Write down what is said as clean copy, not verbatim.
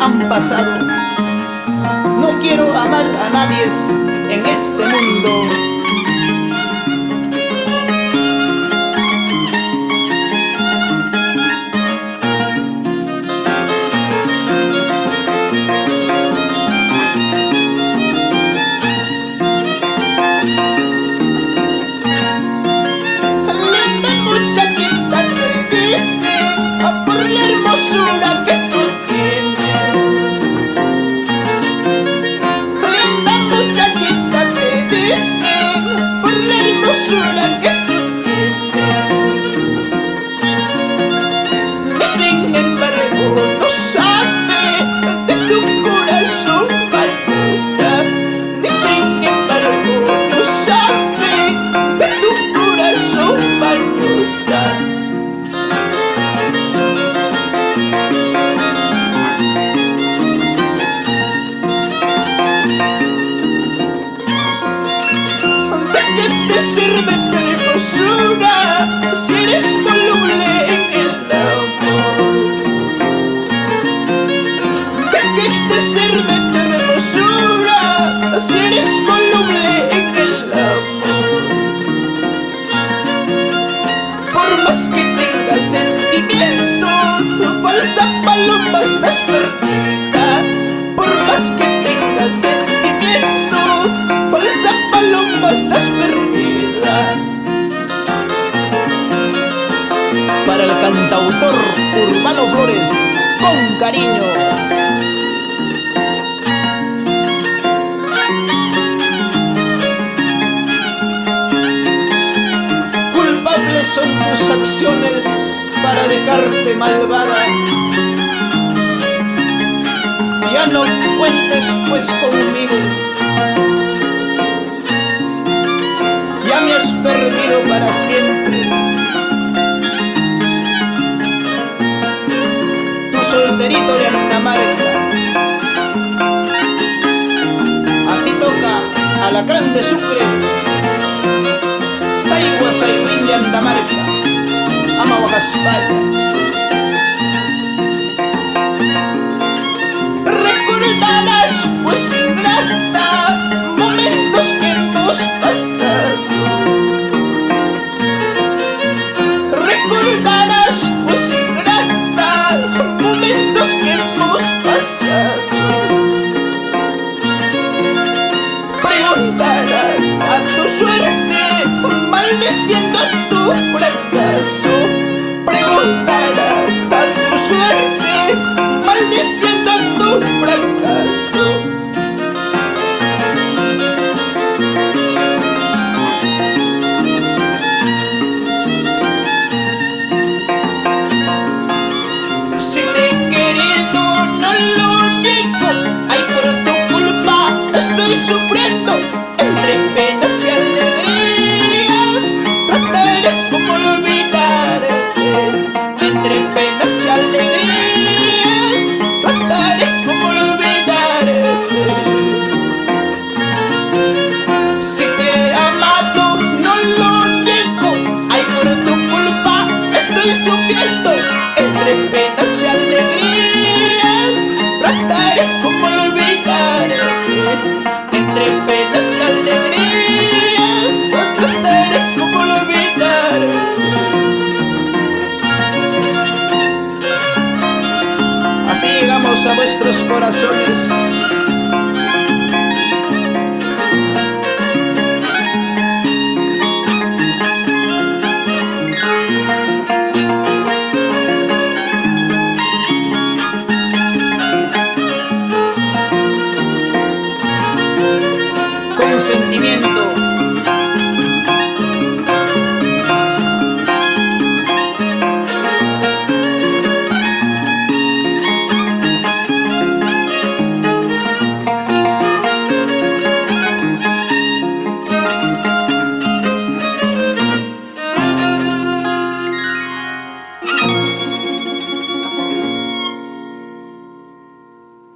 han pasado. No quiero amar a nadie en este mundo. Linda muchachita, te dice por la hermosura que tú tienes. Linda muchachita, te dice por la hermosura que tú tienes. Y sin embargo no sabe de tu corazón valiosa. Y sin embargo no sabe de tu corazón valiosa. ¿De qué te sirve tu hermosura si eres voluble en el amor? ¿De qué te sirve tu hermosura si eres voluble en el amor? Por más que tengas sentimientos, falsa paloma, estás perdida. Por más que tengas sentimientos, falsa paloma, estás perdida. Para el cantautor Urbano Flores, con cariño. Culpables son tus acciones para dejarte malvada. Ya no cuentes pues conmigo. Ya me has perdido para siempre. Tu solterito de Andamarca. Así toca Alacrán de Sucre, Saigua Sayuín de Andamarca, Ama Guajaspaya. Recordarás pues ingrata momentos que hemos pasado. Recordarás pues ingrata momentos que hemos pasado. Preguntarás a tu suerte maldiciendo tu fracaso. Preguntarás a tu suerte maldiciendo tu fracaso. Si te he querido, no lo niego. Ay, por tu culpa estoy sufriendo. Entre penas y alegrías trataré como olvidarte. Entre penas y alegrías trataré como olvidarte. Si te he amado, no lo niego. Ay, por tu culpa estoy sufriendo. Entre penas y alegrías trataré como olvidarte. Entre penas y alegrías trataré como olvidarte. Así llegamos a vuestros corazones. Con sentimiento.